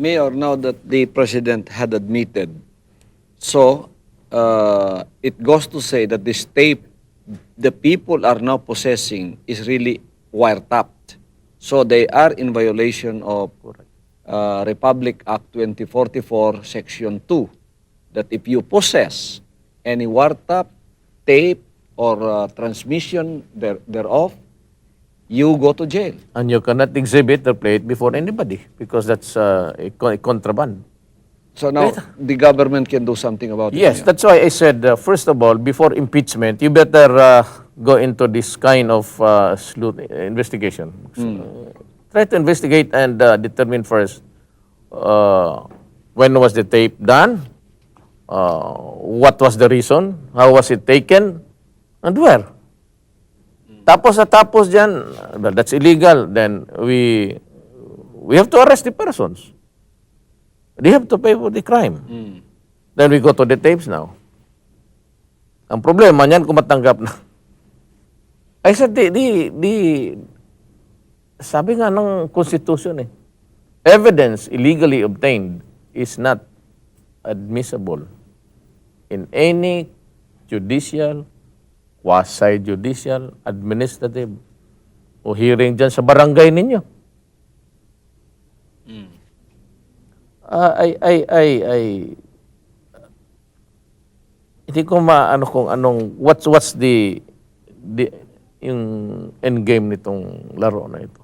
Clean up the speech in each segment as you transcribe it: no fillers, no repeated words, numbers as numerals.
Mayor, now that the president had admitted, so it goes to say that this tape the people are now possessing is really wiretapped. So they are in violation of Republic Act 2044, Section 2, that if you possess any wiretap, tape, or transmission thereof, you go to jail. And you cannot exhibit or play it before anybody because that's a contraband. So now the government can do something about it. Yes, Mayor. that's why I said, first of all, before impeachment, you better go into this kind of sleuth investigation. Try to investigate and determine first when was the tape done, what was the reason, how was it taken, and where. Tapos dyan, well, that's illegal, then we have to arrest the persons. They have to pay for the crime. Then we go to the tapes now. Ang problema niyan kung matanggap na. I said, sabi nga ng Constitution evidence illegally obtained is not admissible in any judicial, quasi-judicial, administrative, o hearing dyan sa barangay ninyo. Hindi ko maano kung what's the yung end game nitong laro na ito.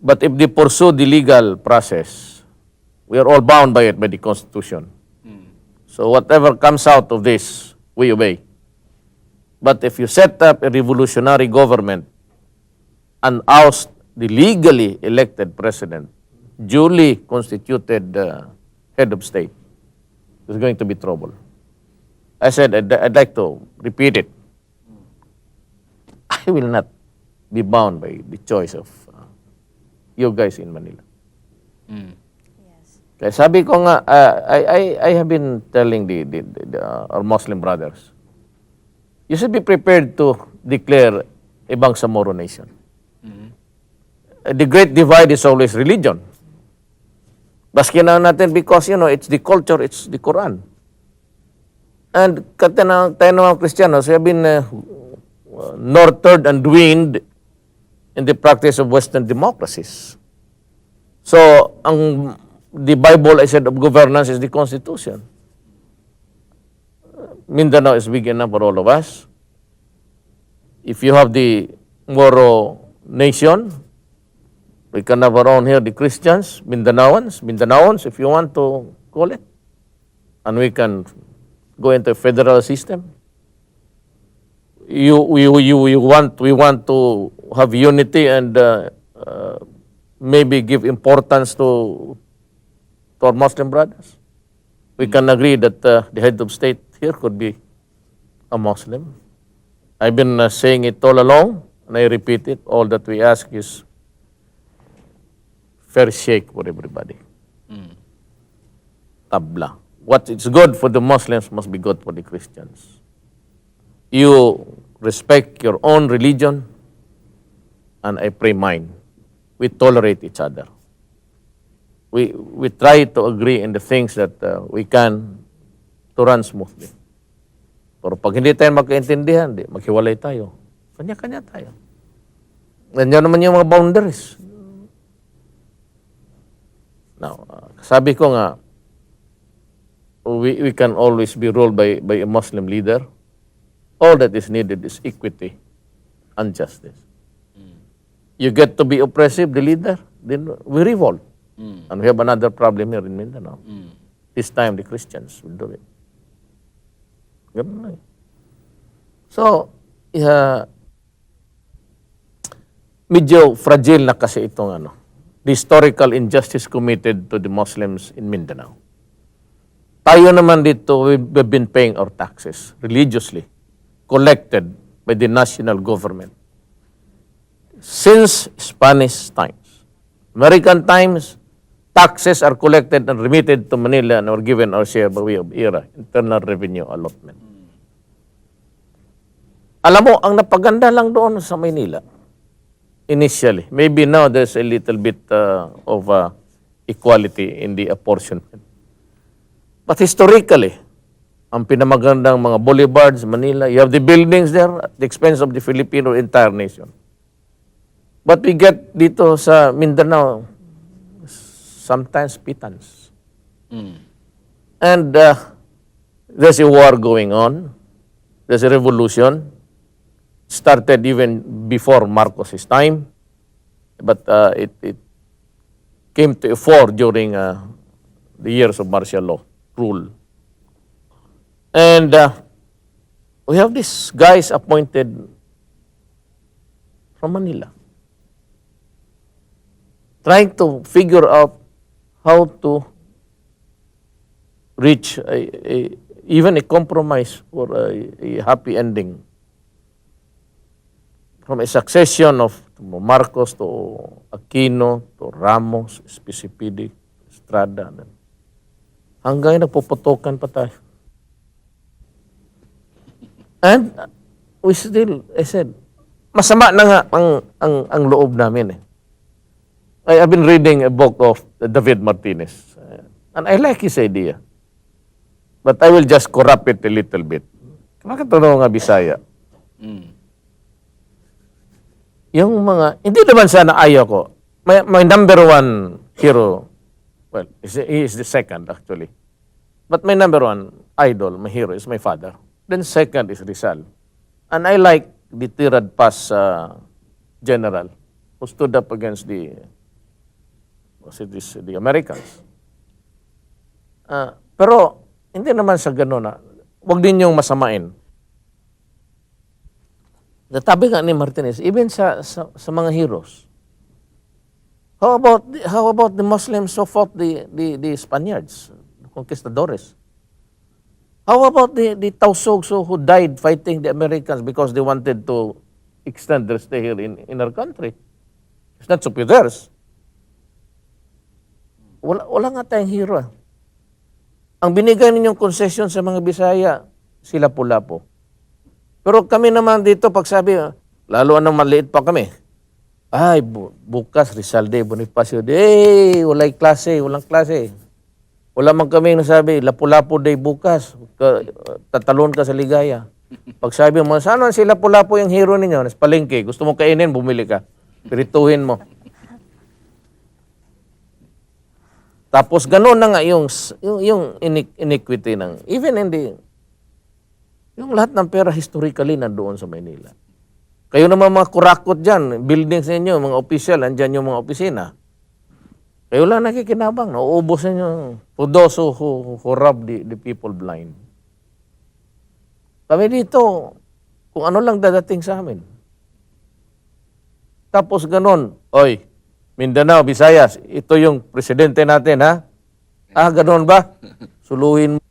But if they pursue the legal process, we are all bound by it, by the Constitution. So whatever comes out of this, we obey. But if you set up a revolutionary government and oust the legally elected president, duly constituted head of state, there's going to be trouble. I said, I'd like to repeat it. I will not be bound by the choice of you guys in Manila. Yes. Kaya sabi ko nga, I have been telling our Muslim brothers, you should be prepared to declare a Bangsamoro nation. The great divide is always religion. Baskin na natin because, it's the culture, it's the Quran. And tayo mga Kristiyanos, we have been nurtured and weaned in the practice of Western democracies. So, the Bible, I said, of governance is the Constitution. Mindanao is big enough for all of us. If you have the Moro nation, we can have around here the Christians, Mindanaoans, if you want to call it. And we can go into a federal system. We want to have unity and maybe give importance to our Muslim brothers. We can agree that the head of state here could be a Muslim. I've been saying it all along, and I repeat it. All that we ask is fair shake for everybody. Tabla. What is good for the Muslims must be good for the Christians. You respect your own religion, and I pray mine. We tolerate each other. We try to agree in the things that we can to run smoothly. Pero pag hindi tayo magkaintindihan, maghiwalay tayo. Kanya-kanya tayo. Ganyan naman yung mga boundaries. Now, sabi ko nga, we can always be ruled by a Muslim leader. All that is needed is equity and justice. You get to be oppressive, the leader, then we revolt. And we have another problem here in Mindanao. This time, the Christians will do it. Ganun na. So, medyo fragile na kasi itong the historical injustice committed to the Muslims in Mindanao. Tayo naman dito, we've been paying our taxes religiously, collected by the national government since Spanish times. American times, taxes are collected and remitted to Manila and are given our share by way of IRA, Internal Revenue Allotment. Alam mo, ang napaganda lang doon sa Maynila, initially, maybe now there's a little bit of equality in the apportionment. But historically, ang pinamagandang mga boulevards, Manila, you have the buildings there at the expense of the Filipino entire nation. But we get dito sa Mindanao, sometimes pittance. And there's a war going on. There's a revolution. Started even before Marcos's time. But it came to a fore during the years of martial law rule. And we have these guys appointed from Manila, trying to figure out how to reach even a compromise or a happy ending from a succession of Marcos to Aquino to Ramos, Espicipidic, Estrada. Hanggang nagpuputukan pa tayo. And we still, I said, masama na nga ang loob namin eh. I've been reading a book of David Martinez. And I like his idea. But I will just corrupt it a little bit. Nakatulong nga Bisaya. Yung mga, hindi naman sana ayaw ko. My number one hero, well, he is the second actually. But my number one idol, my hero, is my father. Then second is Rizal. And I like the Tirad Pass general who stood up against the Americans. Pero hindi naman sa gano'n na, huwag din yung masamain. Natabi nga ni Martinez, even sa mga heroes, how about the Muslims who fought the Spaniards, the conquistadores? How about the Tausogs who died fighting the Americans because they wanted to extend their stay here in our country? It's not superiors. Wala nga tayong hero. Ang binigay ninyong concession sa mga Bisaya, sila Lapu-Lapu. Pero kami naman dito, pag sabi, lalo na maliit pa kami, ay, bukas, Rizal Day, Bonifacio Day, walang klase. Wala man kami nasabi, Lapu-Lapu Day bukas, tatalon ka sa ligaya. Pag sabi mo, saan si Lapu-Lapu yung hero ninyo? Nas palengke, gusto mo kainin, bumili ka. Pirituhin mo. Tapos gano'n na nga yung iniquity ng, even in the, yung lahat ng pera historically nandoon sa Maynila. Kayo naman mga kurakot dyan, buildings ninyo, mga official, andyan yung mga opisina. Kayo lang nakikinabang, nauubos ninyo. For those who rob the people blind. Kami dito, kung ano lang dadating sa amin. Tapos gano'n, oy, Mindanao, Visayas, ito yung presidente natin, ha? Ah, gano'n ba? Suluhin mo.